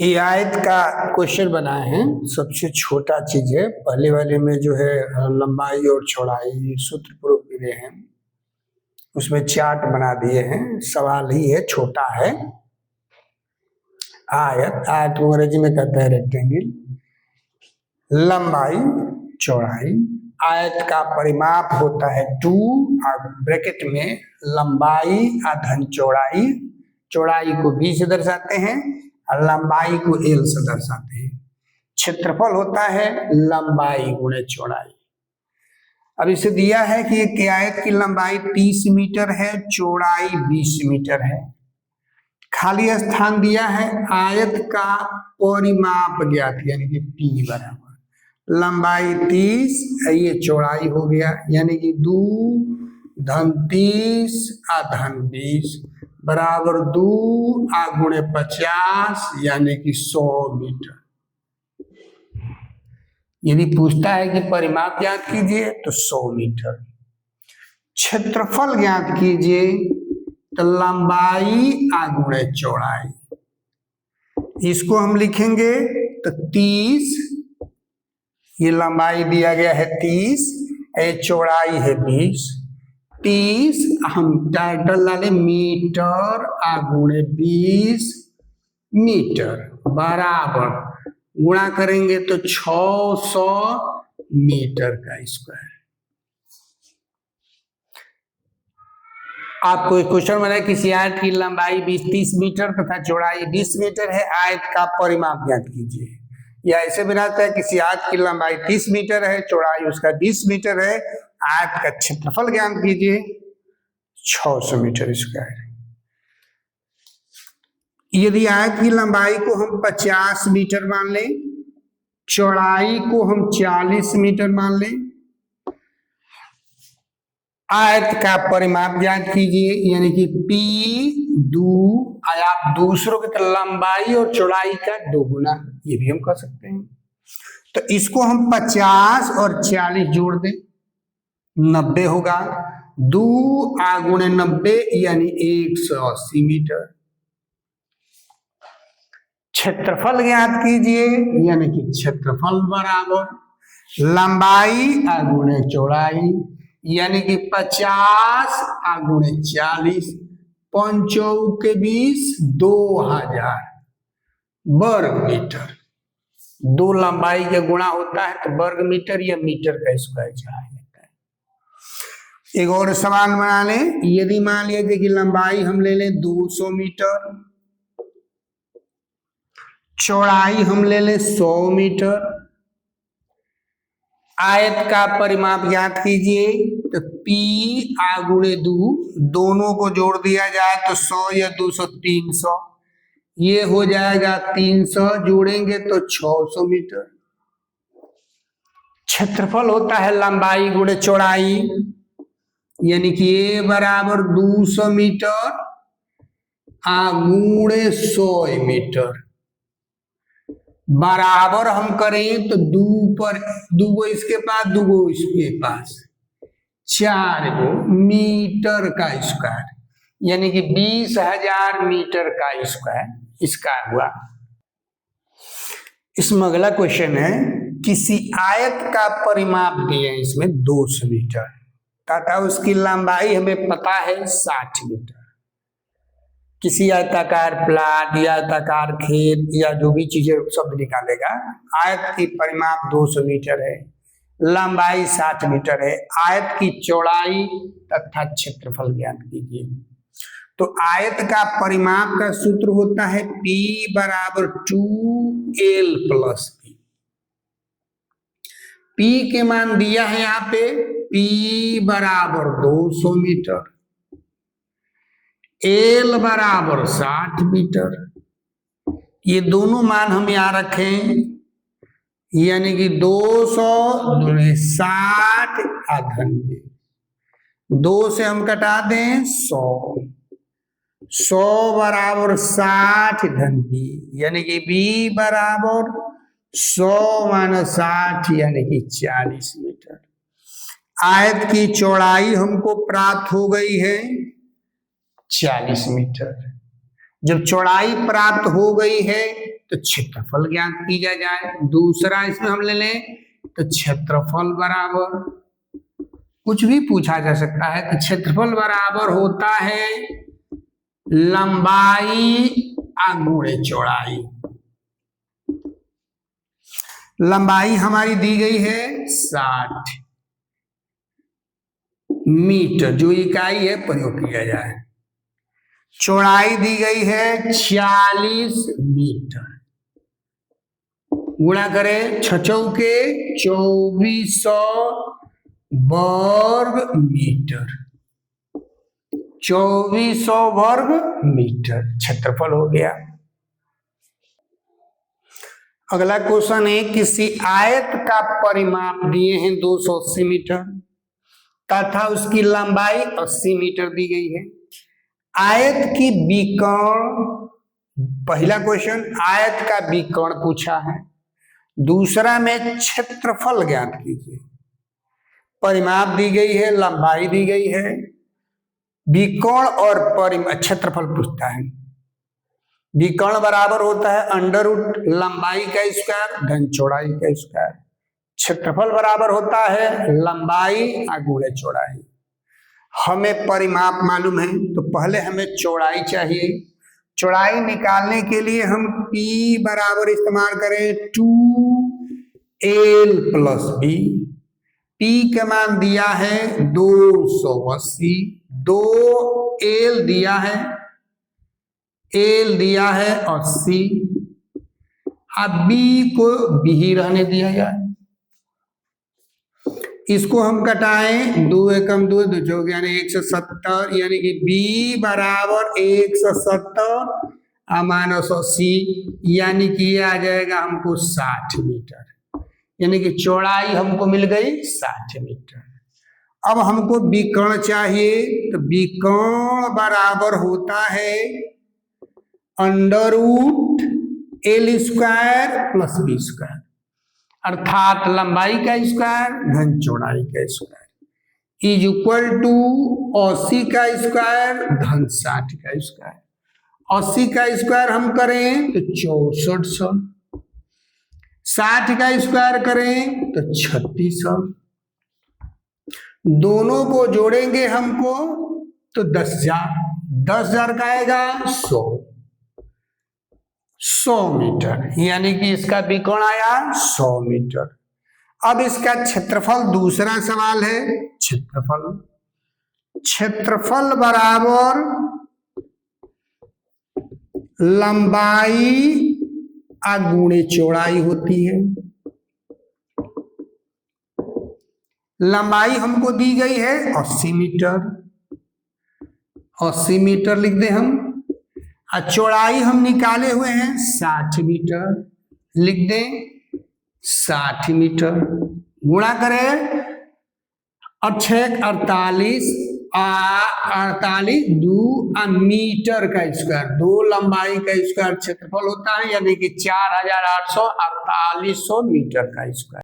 ये आयत का क्वेश्चन बनाए हैं। सबसे छोटा चीज है, पहले वाले में जो है लंबाई और चौड़ाई सूत्र प्रूफ दिए हैं, उसमें चार्ट बना दिए हैं। सवाल ही है, छोटा है। आयत को अंग्रेजी में कहते हैं रेक्टेंगल। लंबाई चौड़ाई, आयत का परिमाप होता है 2 और ब्रैकेट में लंबाई धन चौड़ाई। चौड़ाई को b से दर्शाते हैं और लंबाई को l से दर्शाते हैं। क्षेत्रफल होता है लंबाई गुणे चौड़ाई। अब इसे दिया है कि एक आयत की लंबाई 30 मीटर है, चौड़ाई 20 मीटर है। खाली स्थान दिया है, आयत का परिमाप ज्ञात, यानी कि p बराबर लंबाई 30, ये चौड़ाई हो गया, यानी कि 2 धन 30 धन 20 बराबर 2 गुणे 50, यानी कि 100 मीटर। यदि पूछता है कि परिमाप ज्ञात कीजिए तो 100 मीटर। क्षेत्रफल ज्ञात कीजिए तो लंबाई गुणे चौड़ाई। इसको हम लिखेंगे तो 30, ये लंबाई दिया गया है 30, ये चौड़ाई है 20। 30 हम टाइटल डाले मीटर गुणे 20 मीटर बराबर गुणा करेंगे तो 600 मीटर का स्क्वायर। आपको एक क्वेश्चन बना, किसी आयत की लंबाई 30 मीटर तथा चौड़ाई 20 मीटर है, आयत का परिमाप ज्ञात कीजिए। या ऐसे भी रहता है, किसी आयत की लंबाई 30 मीटर है, चौड़ाई उसका 20 मीटर है, आयत का क्षेत्रफल ज्ञात कीजिए 600 मीटर स्क्वायर। यदि आयत की लंबाई को हम 50 मीटर मान लें, चौड़ाई को हम 40 मीटर मान लें, आयत का परिमाप ज्ञात कीजिए, यानी कि आप दूसरों की लंबाई और चौड़ाई का 2 गुना, ये भी हम कर सकते हैं। तो इसको हम 50 और 40 जोड़ दें, 90 होगा। 2 गुणे 90 यानी 180 मीटर। क्षेत्रफल ज्ञात कीजिए, यानी कि क्षेत्रफल बराबर लंबाई गुणे चौड़ाई, यानी कि 50 गुणे 40, 5 के 20, 2000 वर्ग मीटर। 2 लंबाई का गुणा होता है तो वर्ग मीटर या मीटर का स्क्वायर चला जाता है। एक और सवाल बना लें। यदि मान लीजिए कि लंबाई हम ले लें 200 मीटर, चौड़ाई हम ले लें 100 मीटर, आयत का परिमाप ज्ञात कीजिए तो P गुणे 2, दोनों को जोड़ दिया जाए तो 100 या 200 300, ये हो जाएगा 300, जोड़ेंगे तो 600 मीटर। क्षेत्रफल होता है लंबाई गुणे चौड़ाई, यानी कि A बराबर 200 मीटर गुणे 100 मीटर बराबर हम करें तो 2 पर 2 इसके पास, 2 इसके पास, 4 मीटर का स्क्वायर, यानी कि 20,000 मीटर का स्क्वायर इसका हुआ। इसमें अगला क्वेश्चन है, किसी आयत का परिमाप दिए हैं इसमें 200 मीटर तथा उसकी लंबाई हमें पता है 60 मीटर। किसी आयताकार प्लाट या आयताकार खेत या जो भी चीजें शब्द निकालेगा, आयत की परिमाप 200 मीटर है, लंबाई 60 मीटर है, आयत की चौड़ाई तथा क्षेत्रफल ज्ञात कीजिए। तो आयत का परिमाप का सूत्र होता है P बराबर 2L प्लस P। P के मान दिया है यहाँ पे, P बराबर 200 मीटर, L बराबर 60 मीटर। ये दोनों मान हम यहाँ रखें, यानी कि 200 दूनी 60 धन 2 से हम कटा दें 100, 100 बराबर 60 धन B, यानी कि B बराबर 100 माइनस 60 यानी कि 40 मीटर। आयत की चौड़ाई हमको प्राप्त हो गई है 40 मीटर। जब चौड़ाई प्राप्त हो गई है तो क्षेत्रफल ज्ञात किया जाए। दूसरा इसमें हम ले लें तो क्षेत्रफल बराबर, कुछ भी पूछा जा सकता है, तो क्षेत्रफल बराबर होता है लंबाई गुणे चौड़ाई। लंबाई हमारी दी गई है 60 मीटर, जो इकाई है प्रयोग किया जाए। चौड़ाई दी गई है 40 मीटर, गुणा करें 6 के 2400 वर्ग मीटर, 2400 वर्ग मीटर क्षेत्रफल हो गया। अगला क्वेश्चन है, किसी आयत का परिमाप दिए हैं 280 मीटर तथा उसकी लंबाई 80 मीटर दी गई है। आयत की विकर्ण, पहला क्वेश्चन आयत का विकर्ण पूछा है, दूसरा में क्षेत्रफल ज्ञात कीजिए। परिमाप दी गई है, लंबाई दी गई है, विकर्ण और क्षेत्रफल पूछता है। विकर्ण बराबर होता है अंडर रूट लंबाई का स्क्वायर धन चौड़ाई का स्क्वायर। क्षेत्रफल बराबर होता है लंबाई गुणे चौड़ाई। हमें परिमाप मालूम है तो पहले हमें चौड़ाई चाहिए। चौड़ाई निकालने के लिए हम P बराबर इस्तेमाल करें 2L प्लस B। P का मान दिया है 280, 2L दिया है, L दिया है 80, अब B को B ही रहने दिया जाए। इसको हम कटाएं, 2 एकम 2, 2 चौक यानी 170, यानी कि B बराबर 170 माइनस 80, यानी कि ये आ जाएगा हमको 60 मीटर, यानी कि चौड़ाई हमको मिल गई 60 मीटर। अब हमको विकर्ण चाहिए, तो विकर्ण बराबर होता है under root L square plus B square, अर्थात लंबाई का स्क्वायर धन चौड़ाई का स्क्वायर इज इक्वल टू 80 का स्क्वायर धन 60 का स्क्वायर। 80 का स्क्वायर हम करें तो 6400, 60 का स्क्वायर करें तो 3600, दोनों को जोड़ेंगे हमको तो 10,000, 10,000 का आएगा 100 मीटर, यानी कि इसका विकर्ण आया 100 मीटर। अब इसका क्षेत्रफल, दूसरा सवाल है क्षेत्रफल। क्षेत्रफल बराबर लंबाई गुणे चौड़ाई होती है। लंबाई हमको दी गई है 80 मीटर, 80 मीटर लिख दें हम, और चौड़ाई हम निकाले हुए हैं 60 मीटर, लिख दें 60 मीटर, गुणा करें 6 48, 48 2 मीटर का स्क्वायर, 2 लंबाई का स्क्वायर क्षेत्रफल होता है, यानी कि 4800 मीटर का स्क्वायर।